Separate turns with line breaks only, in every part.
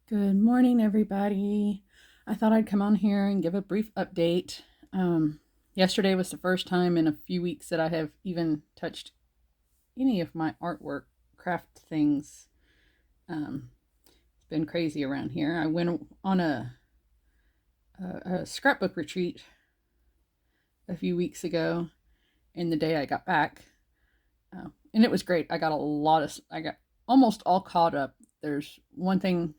Good morning, everybody. I thought I'd come on here and give a brief update. Yesterday was the first time in a few weeks that I have even touched any of my artwork, craft things. It's been crazy around here. I went on a scrapbook retreat a few weeks ago, and the day I got back, and it was great. I got almost all caught up. There's one thing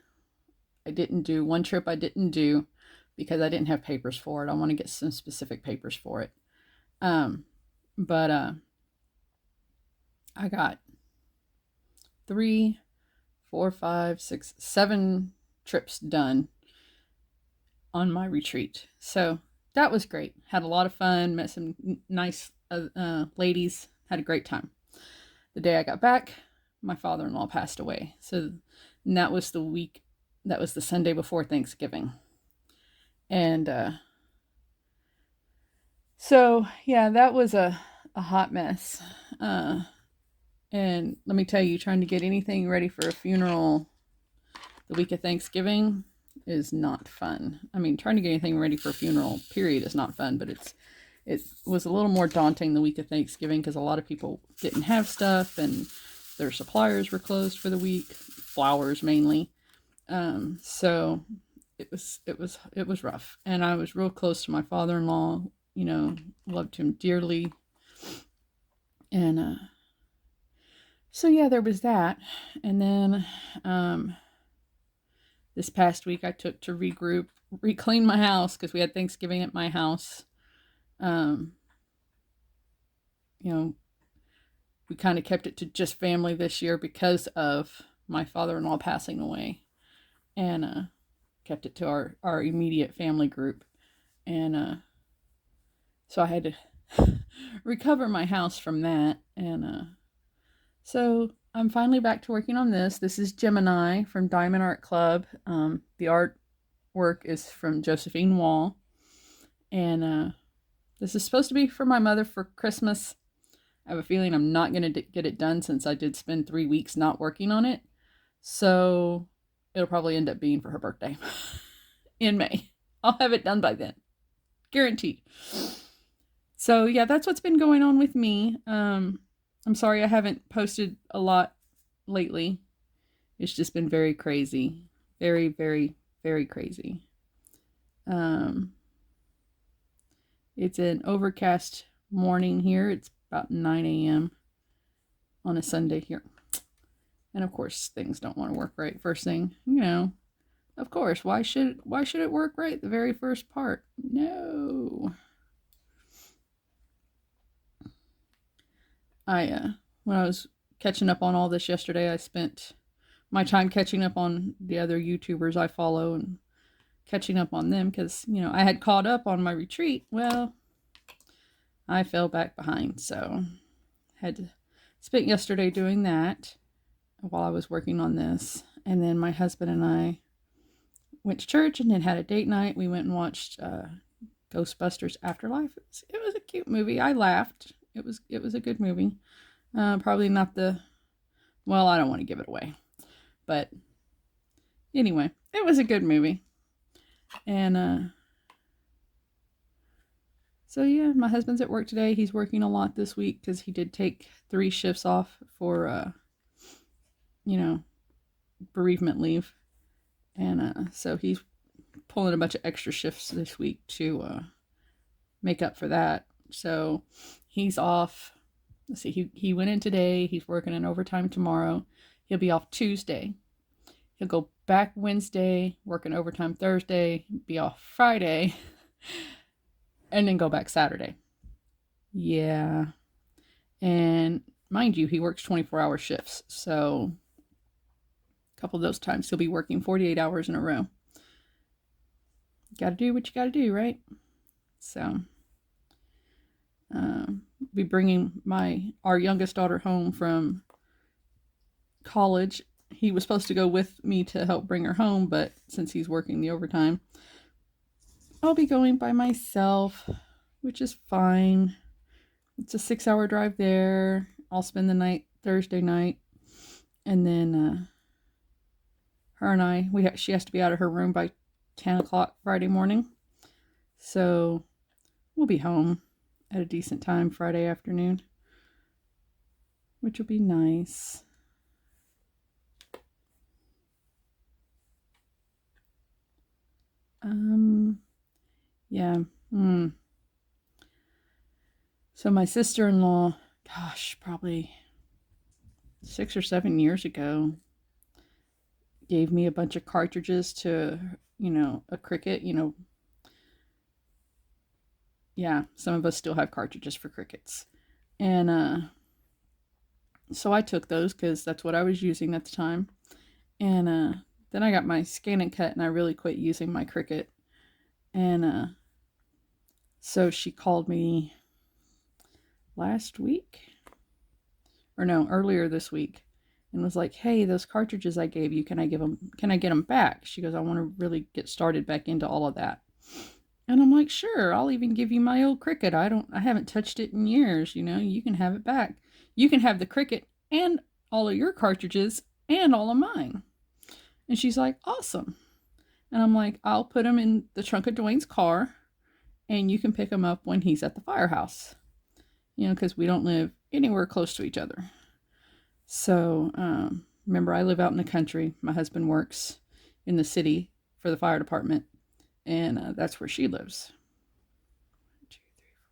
I didn't do, one trip I didn't do because I didn't have papers for it. I want to get some specific papers for it. But I got 3, 4, 5, 6, 7 trips done on my retreat. So that was great. Had a lot of fun, met some nice ladies, had a great time. The day I got back, my father-in-law passed away. So that was the Sunday before Thanksgiving. And so, yeah, that was a hot mess. And let me tell you, trying to get anything ready for a funeral the week of Thanksgiving is not fun. I mean, trying to get anything ready for a funeral, period, is not fun, but it was a little more daunting the week of Thanksgiving because a lot of people didn't have stuff and their suppliers were closed for the week, flowers mainly. So it was rough, and I was real close to my father-in-law. Loved him dearly, and so yeah, there was that. And then this past week I took to reclean my house because we had Thanksgiving at my house. Um, you know, we kind of kept it to just family this year because of my father-in-law passing away, and kept it to our immediate family group. And so I had to recover my house from that. And so I'm finally back to working on this. This is Gemini from Diamond Art Club. The artwork is from Josephine Wall. And this is supposed to be for my mother for Christmas. I have a feeling I'm not going to get it done since I did spend 3 weeks not working on it. So it'll probably end up being for her birthday in May. I'll have it done by then. Guaranteed. So yeah, that's what's been going on with me. I'm sorry I haven't posted a lot lately. It's just been very crazy. Very, very, very crazy. It's an overcast morning here. It's about 9 a.m. on a Sunday here. And of course, things don't want to work right first thing. Of course, why should it work right the very first part? No. When I was catching up on all this yesterday, I spent my time catching up on the other YouTubers I follow and catching up on them because, I had caught up on my retreat. Well, I fell back behind, so had spent yesterday doing that while I was working on this. And then my husband and I went to church and then had a date night. We went and watched Ghostbusters Afterlife. It was a cute movie. I laughed. It was a good movie. Probably not well, I don't want to give it away. But anyway, it was a good movie. And so yeah, my husband's at work today. He's working a lot this week because he did take 3 shifts off for bereavement leave. And so he's pulling a bunch of extra shifts this week to make up for that. So he's off. Let's see, he went in today. He's working an overtime tomorrow. He'll be off Tuesday. He'll go back Wednesday, working overtime Thursday, be off Friday, and then go back Saturday. Yeah. And mind you, he works 24-hour shifts. So a couple of those times he'll be working 48 hours in a row. Got to do what you got to do, right? So be bringing our youngest daughter home from college. He was supposed to go with me to help bring her home, but since he's working the overtime, I'll be going by myself, which is fine. It's a 6-hour drive there. I'll spend the night Thursday night, and then her and I, she has to be out of her room by 10 o'clock Friday morning. So we'll be home at a decent time Friday afternoon, which will be nice. Yeah. So my sister-in-law, gosh, probably 6 or 7 years ago, gave me a bunch of cartridges to, a Cricut, yeah, some of us still have cartridges for Cricuts. And so I took those because that's what I was using at the time. And then I got my Scan and Cut, and I really quit using my Cricut. And so she called me last week, or no, earlier this week, and was like, "Hey, those cartridges I gave you, can I get them back?" She goes, "I want to really get started back into all of that." And I'm like, "Sure, I'll even give you my old Cricut. I haven't touched it in years, you can have it back. You can have the Cricut and all of your cartridges and all of mine." And she's like, "Awesome." And I'm like, "I'll put them in the trunk of Dwayne's car, and you can pick them up when he's at the firehouse, because we don't live anywhere close to each other." So, remember, I live out in the country. My husband works in the city for the fire department, and that's where she lives. 1, 2, 3, 4,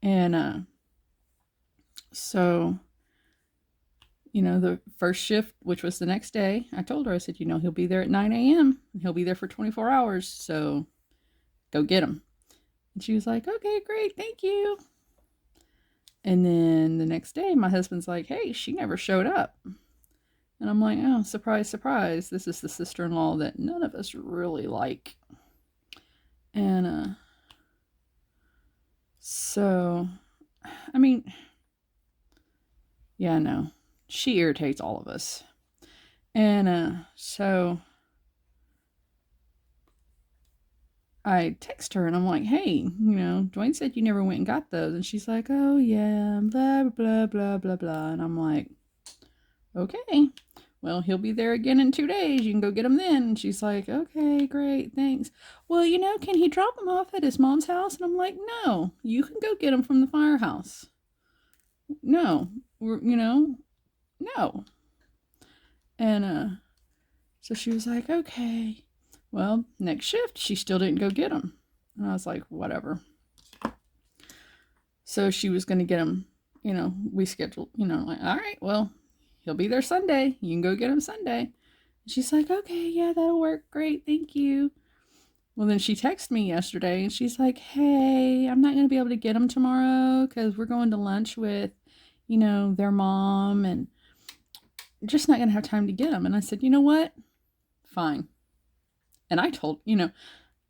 5. And so, the first shift, which was the next day, I told her, I said, he'll be there at 9 a.m. He'll be there for 24 hours, so go get him. And she was like, "Okay, great, thank you." And then the next day, my husband's like, "Hey, she never showed up." And I'm like, "Oh, surprise, surprise. This is the sister-in-law that none of us really like." And so, I mean, yeah, no, she irritates all of us. And so I text her and I'm like, "Hey, Dwayne said you never went and got those." And she's like, "Oh yeah, blah, blah, blah, blah, blah." And I'm like, "Okay, well, he'll be there again in 2 days. You can go get him then." And she's like, "Okay, great, thanks." "Well, can he drop him off at his mom's house?" And I'm like, "No, you can go get him from the firehouse. No, no." And so she was like, "Okay." Well, next shift, she still didn't go get him. And I was like, whatever. So she was going to get him, we scheduled, like, "All right, well, he'll be there Sunday. You can go get him Sunday." And she's like, "Okay, yeah, that'll work. Great, thank you." Well, then she texted me yesterday and she's like, "Hey, I'm not going to be able to get him tomorrow because we're going to lunch with, their mom, and just not going to have time to get him." And I said, "You know what? Fine." And I told,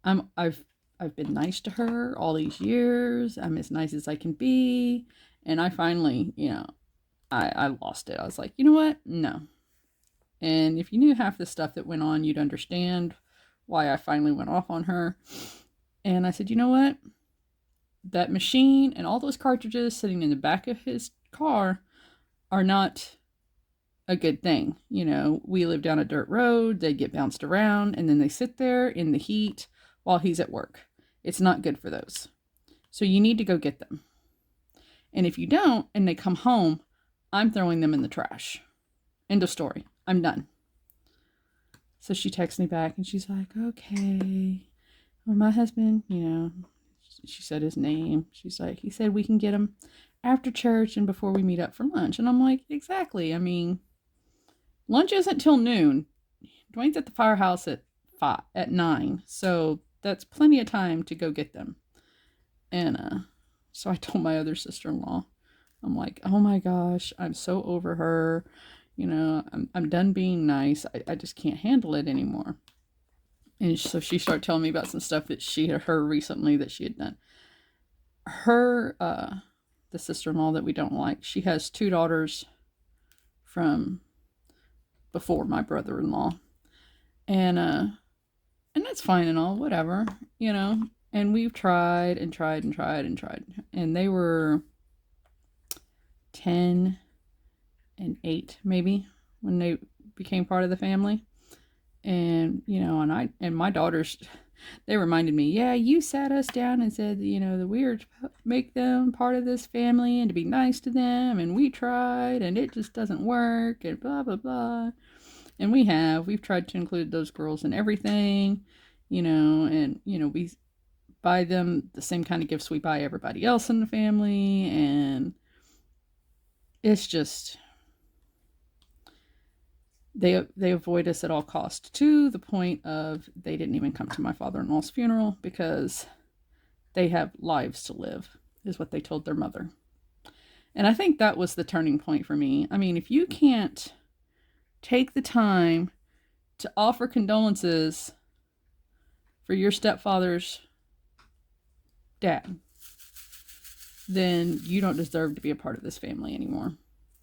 I've been nice to her all these years. I'm as nice as I can be. And I finally, I lost it. I was like, "You know what? No." And if you knew half the stuff that went on, you'd understand why I finally went off on her. And I said, "You know what? That machine and all those cartridges sitting in the back of his car are not a good thing. We live down a dirt road, they get bounced around, and then they sit there in the heat while he's at work. It's not good for those. So you need to go get them. And if you don't, and they come home, I'm throwing them in the trash. End of story. I'm done." So she texts me back and she's like, "Okay. Well, my husband, she said his name. She's like, "He said we can get him after church and before we meet up for lunch." And I'm like, exactly. I mean, lunch isn't till noon. Dwayne's at the firehouse at 9. So that's plenty of time to go get them. And so I told my other sister-in-law, I'm like, "Oh my gosh, I'm so over her. I'm done being nice. I just can't handle it anymore." And so she started telling me about some stuff that she had heard recently that she had done. Her, the sister-in-law that we don't like, she has 2 daughters from before my brother-in-law. And that's fine and all, whatever, And we've tried and tried and tried and tried. And they were 10 and 8, maybe, when they became part of the family. And, and my daughters, they reminded me, yeah, you sat us down and said, that we were to make them part of this family and to be nice to them. And we tried and it just doesn't work and blah, blah, blah. And we've tried to include those girls in everything, and, we buy them the same kind of gifts we buy everybody else in the family. And it's just, they avoid us at all costs, to the point of they didn't even come to my father-in-law's funeral because they have lives to live, is what they told their mother. And I think that was the turning point for me. I mean, if you can't take the time to offer condolences for your stepfather's dad, then you don't deserve to be a part of this family anymore.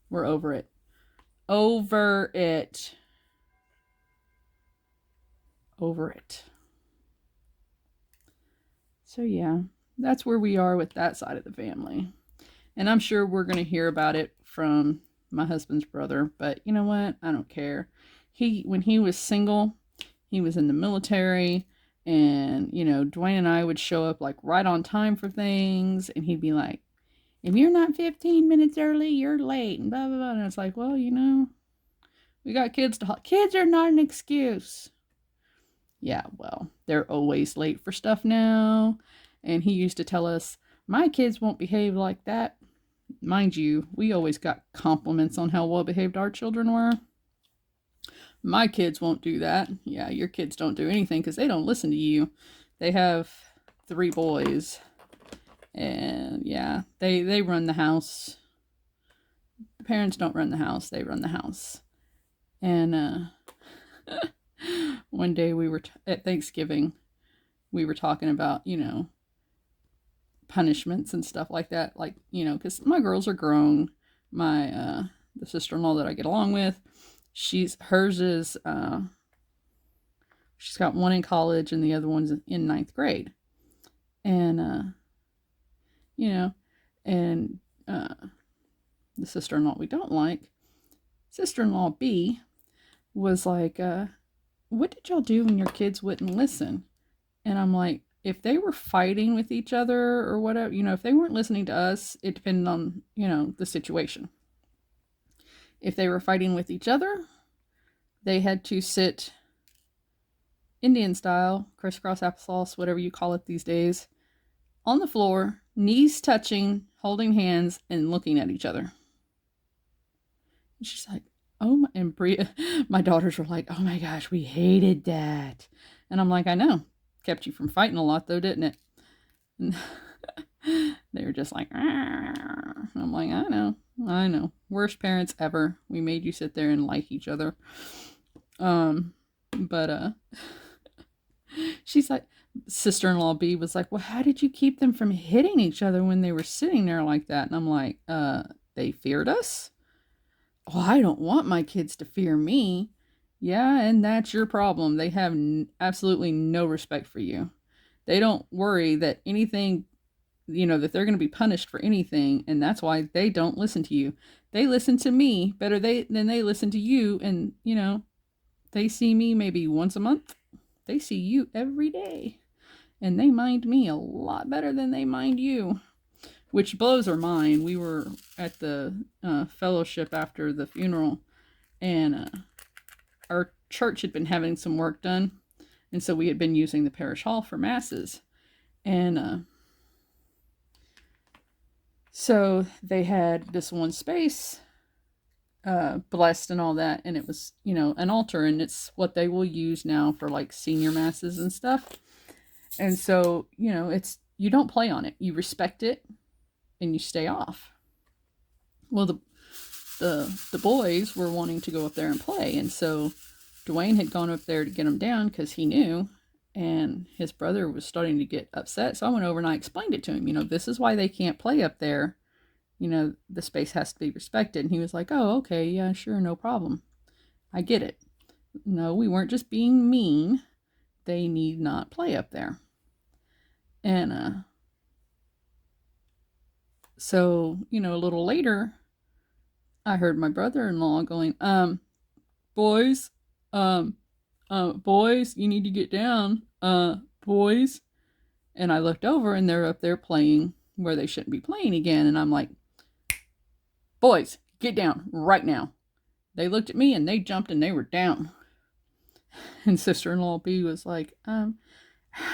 We're over it. Over it. Over it. So yeah, that's where we are with that side of the family. And I'm sure we're going to hear about it from my husband's brother, but you know what? I don't care. When he was single, he was in the military, and, Dwayne and I would show up like right on time for things, and he'd be like, if you're not 15 minutes early, you're late, and blah, blah, blah. And it's like, well, we got kids kids are not an excuse. Yeah, well, they're always late for stuff now. And he used to tell us, my kids won't behave like that. Mind you, we always got compliments on how well behaved our children were. My kids won't do that. Yeah, your kids don't do anything because they don't listen to you. They have 3 boys. And yeah, they run the house. The parents don't run the house. They run the house. And one day we were at Thanksgiving, we were talking about, punishments and stuff like that. Like, because my girls are grown. My, the sister-in-law that I get along with, she's got one in college and the other one's in 9th grade. And, and the sister-in-law we don't like, sister-in-law B, was like, what did y'all do when your kids wouldn't listen? And I'm like, if they were fighting with each other or whatever, if they weren't listening to us, it depended on, the situation. If they were fighting with each other, they had to sit Indian style, crisscross applesauce, whatever you call it these days, on the floor, knees touching, holding hands, and looking at each other. And she's like, oh my, and Bria, my daughters were like, oh my gosh, we hated that. And I'm like, I know. Kept you from fighting a lot though, didn't it? And they were just like, argh. I'm like, I know. Worst parents ever. We made you sit there and like each other. But she's like, sister-in-law B was like, well, how did you keep them from hitting each other when they were sitting there like that? And I'm like, they feared us? Well, I don't want my kids to fear me. Yeah, and that's your problem. They have absolutely no respect for you. They don't worry that anything, that they're going to be punished for anything, and that's why they don't listen to you. They listen to me better than they listen to you, and, they see me maybe once a month. They see you every day, and they mind me a lot better than they mind you, which blows our mind. We were at the fellowship after the funeral, and our church had been having some work done, and so we had been using the parish hall for masses. And so they had this one space blessed and all that, and it was, an altar, and it's what they will use now for like senior masses and stuff. And so, it's, you don't play on it. You respect it and you stay off. Well, the boys were wanting to go up there and play, and so Dwayne had gone up there to get them down because he knew, and his brother was starting to get upset. So I went over and I explained it to him. This is why they can't play up there. The space has to be respected. And he was like, oh, okay, yeah, sure, no problem. I get it. No, we weren't just being mean. They need not play up there. And so, a little later, I heard my brother-in-law going, boys, boys, you need to get down. Boys. And I looked over and they're up there playing where they shouldn't be playing again. And I'm like, boys, get down right now. They looked at me and they jumped and they were down. And sister-in-law B was like, how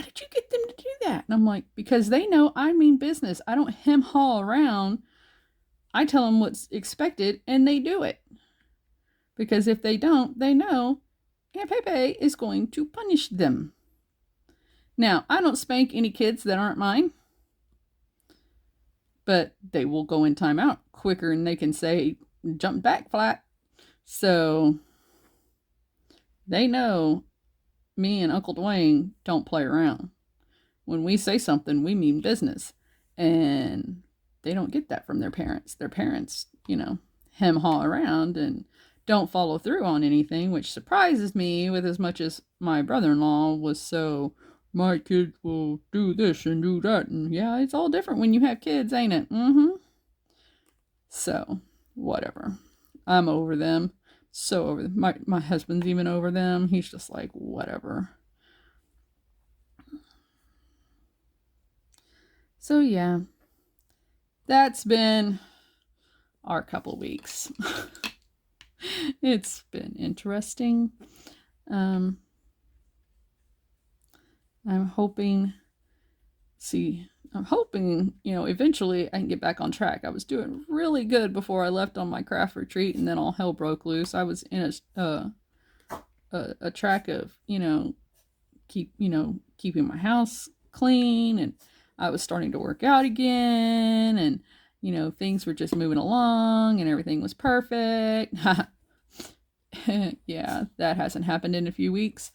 did you get them to do that? And I'm like, because they know I mean business. I don't hem-haw around. I tell them what's expected and they do it. Because if they don't, they know Aunt Pepe is going to punish them. Now, I don't spank any kids that aren't mine. But they will go in timeout quicker and they can say, jump back flat. So they know me and Uncle Dwayne don't play around. When we say something, we mean business. And they don't get that from their parents. Their parents, hem-haw around and don't follow through on anything, which surprises me with as much as my brother-in-law was so, my kids will do this and do that. And yeah, it's all different when you have kids, ain't it? So, whatever. I'm over them. So over them. My husband's even over them. He's just like, whatever. So yeah, that's been our couple weeks. It's been interesting. I'm hoping, eventually I can get back on track. I was doing really good before I left on my craft retreat, and then all hell broke loose. I was in a track of, keeping my house clean, and I was starting to work out again, and, things were just moving along, and everything was perfect. Yeah, that hasn't happened in a few weeks.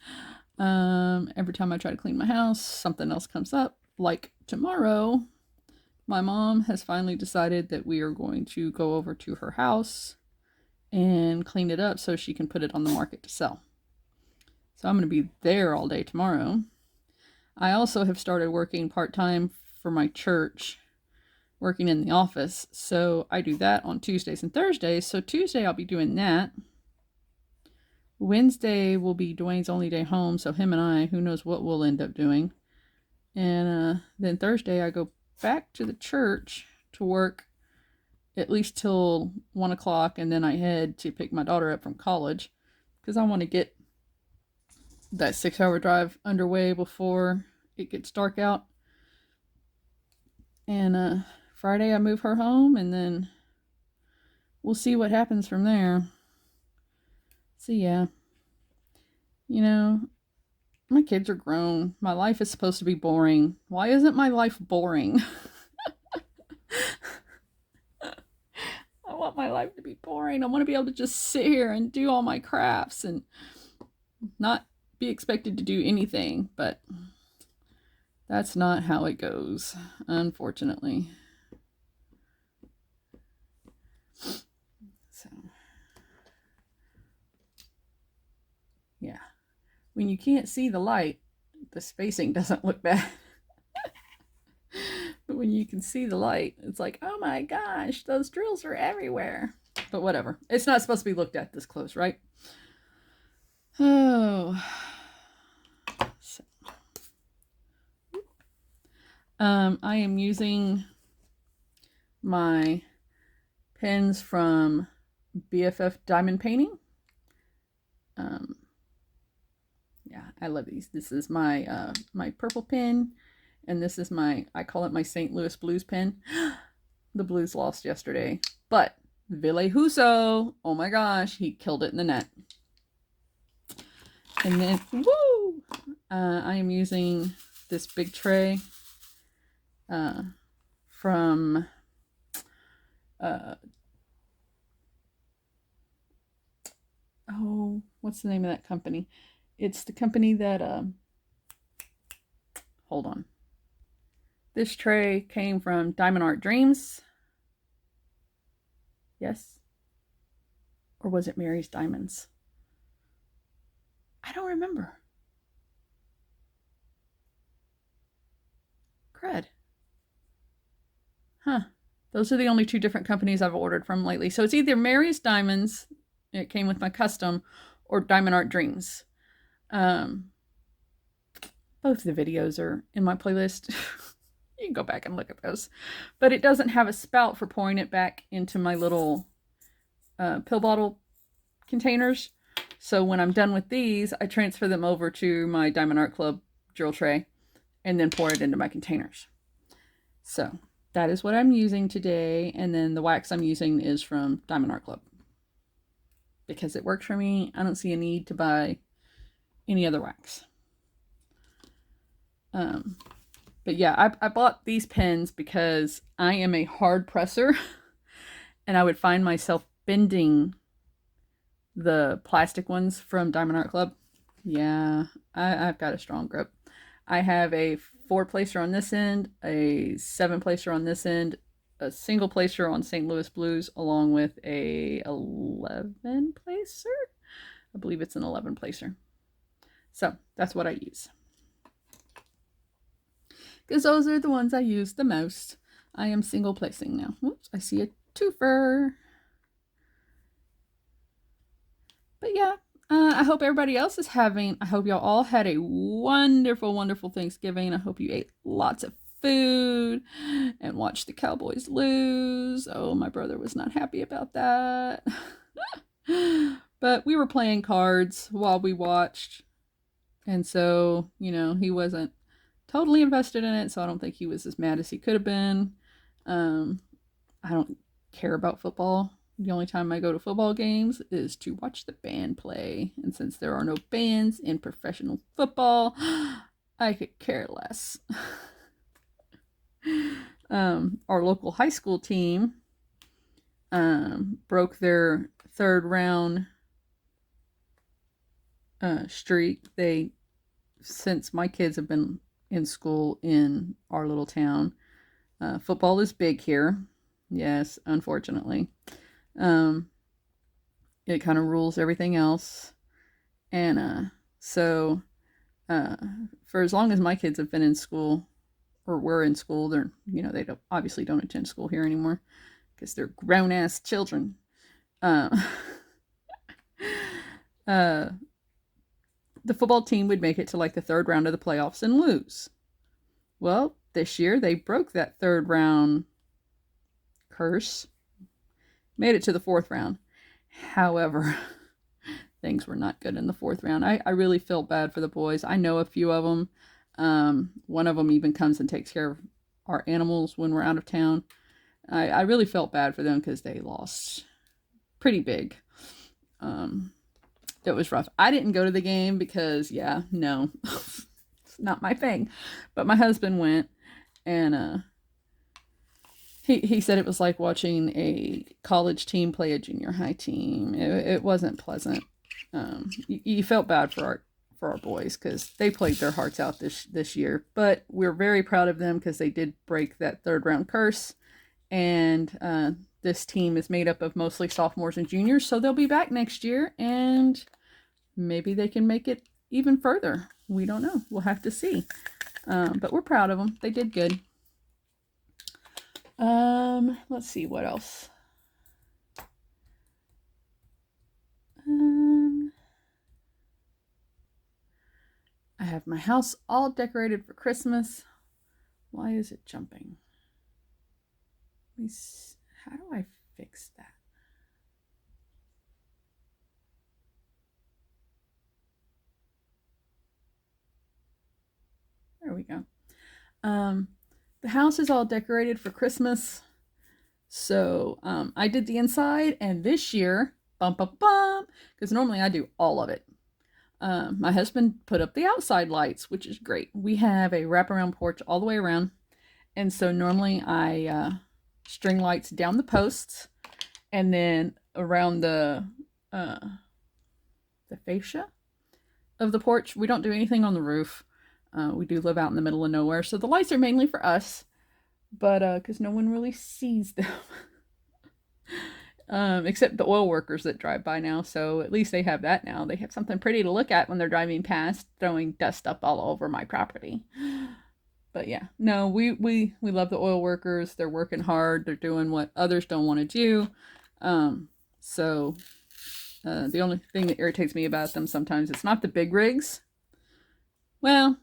Every time I try to clean my house, something else comes up. Like tomorrow, my mom has finally decided that we are going to go over to her house and clean it up so she can put it on the market to sell. So I'm going to be there all day tomorrow. I also have started working part-time for my church, working in the office. So I do that on Tuesdays and Thursdays. So Tuesday I'll be doing that. Wednesday will be Dwayne's only day home, so him and I, who knows what we'll end up doing. And then Thursday I go back to the church to work at least till 1 o'clock, and then I head to pick my daughter up from college because I want to get that 6-hour drive underway before it gets dark out. And Friday I move her home, and then we'll see what happens from there. So yeah, my kids are grown. My life is supposed to be boring. Why isn't my life boring? I want my life to be boring. I want to be able to just sit here and do all my crafts and not be expected to do anything, but that's not how it goes, unfortunately. So, yeah. When you can't see the light, the spacing doesn't look bad. But when you can see the light, it's like, oh my gosh, those drills are everywhere. But whatever. It's not supposed to be looked at this close, right? Oh. So. I am using my pens from BFF Diamond Painting. Yeah, I love these. This is my my purple pen, and this is I call it my St. Louis Blues pen. The Blues lost yesterday, but Ville Husso, oh my gosh, he killed it in the net. And then, woo! I am using this big tray from what's the name of that company? It's the company that hold on. This tray came from Diamond Art Dreams. Yes? Or was it Mary's Diamonds? I don't remember. Crud. Huh. Those are the only two different companies I've ordered from lately. So it's either Mary's Diamonds, it came with my custom, or Diamond Art Dreams. Um, both the videos are in my playlist. You can go back and look at those. But it doesn't have a spout for pouring it back into my little pill bottle containers. So when I'm done with these, I transfer them over to my Diamond Art Club drill tray and then pour it into my containers. So that is what I'm using today. And then the wax I'm using is from Diamond Art Club because it works for me. I don't see a need to buy any other wax. But yeah, I bought these pens because I am a hard presser and I would find myself bending the plastic ones from Diamond Art Club. Yeah, I've got a strong grip. I have a 4-placer on this end, a 7-placer on this end, a single placer on St. Louis Blues, along with a 11-placer. I believe it's an 11-placer. So that's what I use. Because those are the ones I use the most. I am single placing now. Whoops, I see a twofer. But yeah, I hope everybody else is having, I hope y'all all had a wonderful, wonderful Thanksgiving. I hope you ate lots of food and watched the Cowboys lose. Oh, my brother was not happy about that. But we were playing cards while we watched. And so, you know, he wasn't totally invested in it, so I don't think he was as mad as he could have been. I don't care about football. The only time I go to football games is to watch the band play. And since there are no bands in professional football, I could care less. Our local high school team broke their 3rd round streak. Since my kids have been in school in our little town, football is big here. Yes, unfortunately. It kind of rules everything else. And so for as long as my kids have been in school, or were in school, they obviously don't attend school here anymore because they're grown-ass children. The football team would make it to like the 3rd round of the playoffs and lose. Well, this year they broke that 3rd round curse, made it to the 4th round. However, things were not good in the 4th round. I really felt bad for the boys. I know a few of them. One of them even comes and takes care of our animals when we're out of town. I really felt bad for them because they lost pretty big. It was rough. I didn't go to the game because, yeah, no, it's not my thing. But my husband went, and he said it was like watching a college team play a junior high team. It wasn't pleasant. You felt bad for our boys because they played their hearts out this year. But we're very proud of them because they did break that 3rd round curse. And this team is made up of mostly sophomores and juniors, so they'll be back next year, and maybe they can make it even further. We don't know. We'll have to see. But we're proud of them. They did good. Let's see what else. I have my house all decorated for Christmas. Why is it jumping? How do I fix that? There we go. The house is all decorated for Christmas. So I did the inside, and this year, because normally I do all of it. My husband put up the outside lights, which is great. We have a wraparound porch all the way around. And so normally I string lights down the posts, and then around the fascia of the porch. We don't do anything on the roof. We do live out in the middle of nowhere, so the lights are mainly for us, but because no one really sees them. Except the oil workers that drive by now, so at least they have that now. They have something pretty to look at when they're driving past, throwing dust up all over my property. But yeah, no, we love the oil workers. They're working hard. They're doing what others don't want to do. So the only thing that irritates me about them sometimes, it's not the big rigs. Well,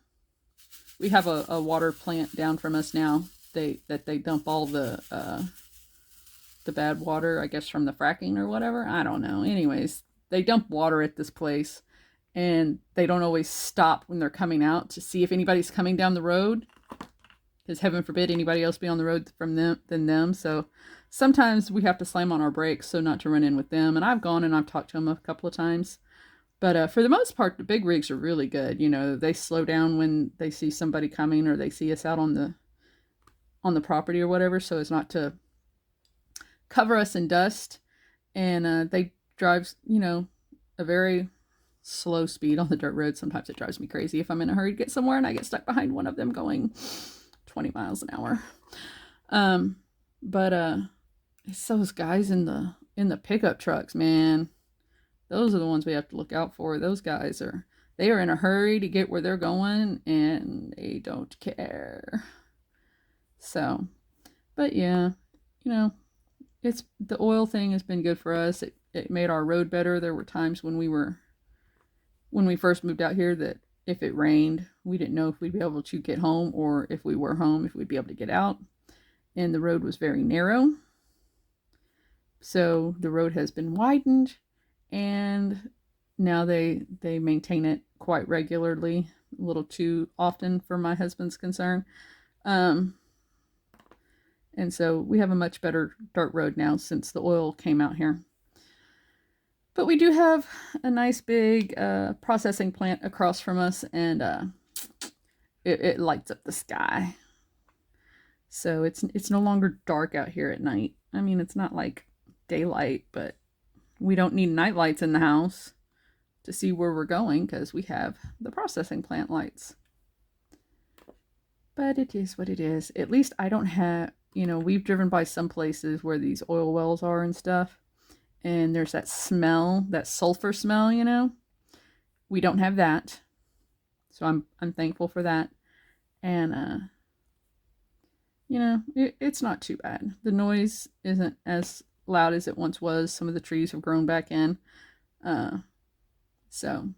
we have a water plant down from us now. They dump all the bad water, I guess, from the fracking or whatever. I don't know. Anyways, they dump water at this place, and they don't always stop when they're coming out to see if anybody's coming down the road, because heaven forbid anybody else be on the road from them than them. So sometimes we have to slam on our brakes so not to run in with them. And I've gone and I've talked to them a couple of times. But for the most part, the big rigs are really good. You know, they slow down when they see somebody coming or they see us out on the property or whatever, so as not to cover us in dust. And they drive, you know, a very slow speed on the dirt road. Sometimes it drives me crazy if I'm in a hurry to get somewhere and I get stuck behind one of them going 20 miles an hour. But it's those guys in the pickup trucks, man. Those are the ones we have to look out for. Those guys they are in a hurry to get where they're going, and they don't care. So, but yeah, you know, it's the oil thing has been good for us. It made our road better. There were times when we first moved out here that if it rained, we didn't know if we'd be able to get home, or if we were home, if we'd be able to get out. And the road was very narrow. So the road has been widened, and now they maintain it quite regularly, a little too often for my husband's concern. And so we have a much better dirt road now since the oil came out here. But we do have a nice big processing plant across from us, and it lights up the sky. So it's no longer dark out here at night. I mean, it's not like daylight, but we don't need night lights in the house to see where we're going because we have the processing plant lights. But it is what it is. At least I don't have, you know, we've driven by some places where these oil wells are and stuff, and there's that smell, that sulfur smell, you know. We don't have that. So I'm thankful for that. And you know, it's not too bad. The noise isn't as loud as it once was. Some of the trees have grown back in. So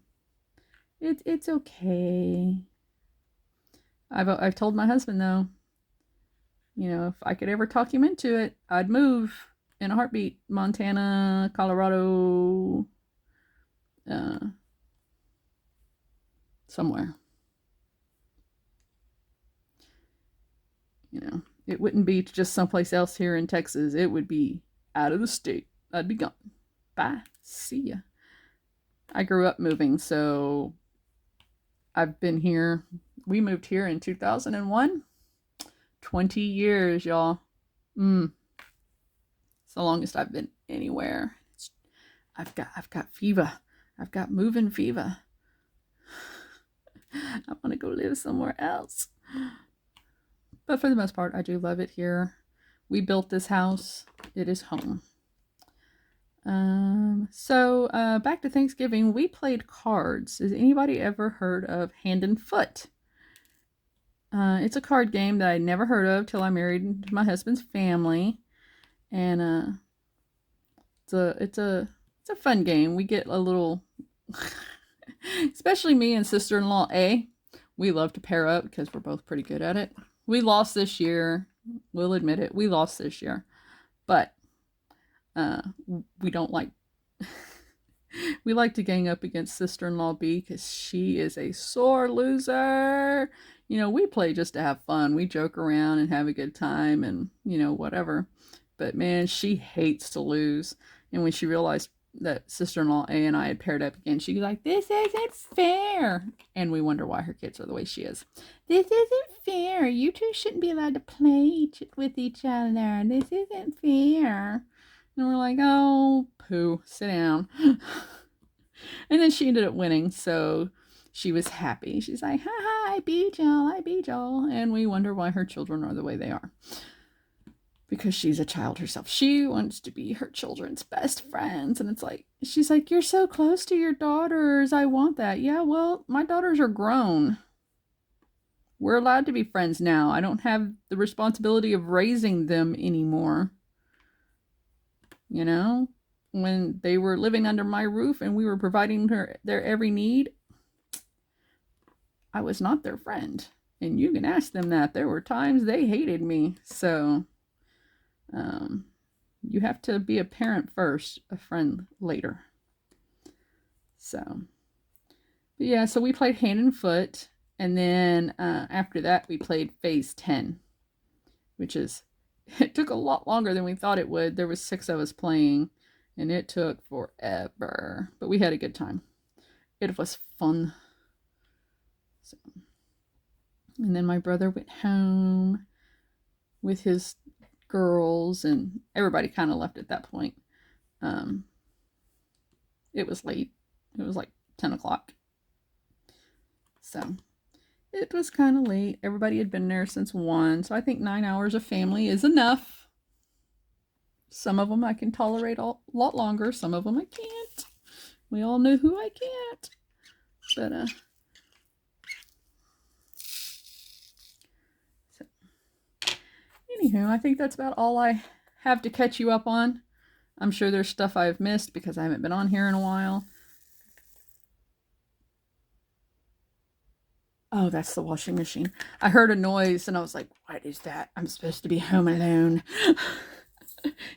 it's okay. I've told my husband though, you know, if I could ever talk him into it, I'd move in a heartbeat. Montana, Colorado, somewhere. You know, it wouldn't be just someplace else here in Texas. It would be out of the state. I'd be gone. Bye. See ya. I grew up moving, so I've been here. We moved here in 2001. 20 years, y'all. It's the longest I've been anywhere. I've got fever. I've got moving fever. I want to go live somewhere else. But for the most part, I do love it here. We built this house. It is home. So back to Thanksgiving, we played cards. Has anybody ever heard of Hand and Foot? It's a card game that I never heard of till I married my husband's family, and it's a fun game. We get a little, especially me and sister-in-law A. We love to pair up because we're both pretty good at it. We lost this year. We'll admit it. We lost this year, but we don't like. We like to gang up against sister-in-law B because she is a sore loser. You know, we play just to have fun. We joke around and have a good time and, you know, whatever. But man, she hates to lose. And when she realized that sister-in-law A and I had paired up again, she was like, "This isn't fair." And we wonder why her kids are the way she is. "This isn't fair. You two shouldn't be allowed to play with each other. This isn't fair." And we're like, "Oh, poo, sit down." And then she ended up winning, so she was happy. She's like, "Ha ha, I beat y'all. And we wonder why her children are the way they are. Because she's a child herself. She wants to be her children's best friends. And it's like, she's like, "You're so close to your daughters. I want that." Yeah, well, my daughters are grown. We're allowed to be friends now. I don't have the responsibility of raising them anymore. You know, when they were living under my roof and we were providing their every need, I was not their friend. And you can ask them that. There were times they hated me. So you have to be a parent first, a friend later. So, but yeah, so we played hand and foot. And then after that, we played phase 10, which is, it took a lot longer than we thought it would. There was 6 of us playing, and it took forever. But we had a good time. It was fun. So, and then my brother went home with his girls, and everybody kind of left at that point. It was late. It was like 10 o'clock. So it was kind of late. Everybody had been there since 1. So I think 9 hours of family is enough. Some of them I can tolerate a lot longer. Some of them I can't. We all know who I can't. But, so. Anywho, I think that's about all I have to catch you up on. I'm sure there's stuff I've missed because I haven't been on here in a while. Oh, that's the washing machine. I heard a noise and I was like, what is that? I'm supposed to be home alone.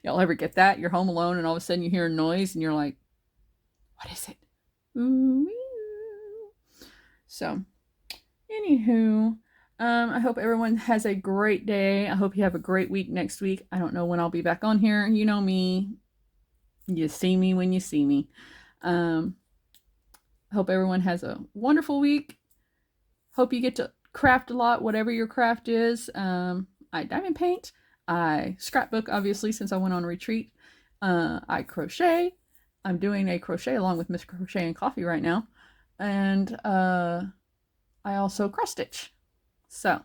Y'all ever get that? You're home alone and all of a sudden you hear a noise and you're like, what is it? Ooh. So, anywho, I hope everyone has a great day. I hope you have a great week next week. I don't know when I'll be back on here. You know me. You see me when you see me. I hope everyone has a wonderful week. Hope you get to craft a lot, whatever your craft is. I diamond paint. I scrapbook, obviously, since I went on a retreat. I crochet. I'm doing a crochet along with Miss Crochet and Coffee right now. And I also cross stitch. So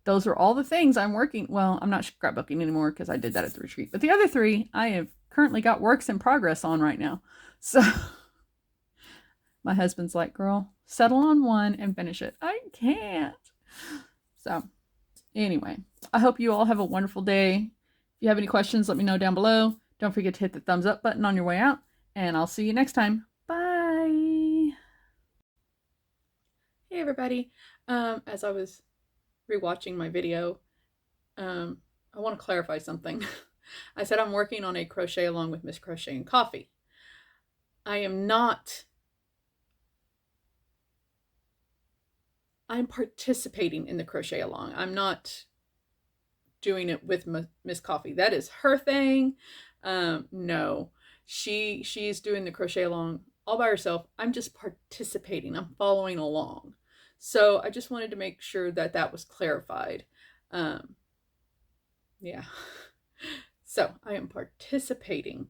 those are all the things I'm working. Well, I'm not scrapbooking anymore because I did that at the retreat. But the other 3, I have currently got works in progress on right now. So my husband's like, girl, settle on one and finish it. I can't. So anyway, I hope you all have a wonderful day. If you have any questions, let me know down below. Don't forget to hit the thumbs up button on your way out. And I'll see you next time. Bye. Hey everybody. As I was rewatching my video, I want to clarify something. I said I'm working on a crochet along with Miss Crochet and Coffee. I'm participating in the crochet along. I'm not doing it with Miss Coffee. That is her thing. No, she's doing the crochet along all by herself. I'm just participating. I'm following along. So I just wanted to make sure that that was clarified. Yeah. So I am participating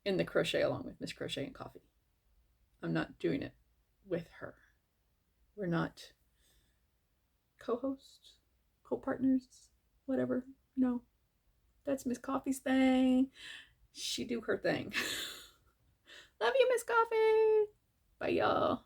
in the crochet along with Miss Crochet and Coffee. I'm not doing it with her. We're not co-hosts, co-partners, whatever. No, that's Miss Coffee's thing. She do her thing. Love you, Miss Coffee. Bye, y'all.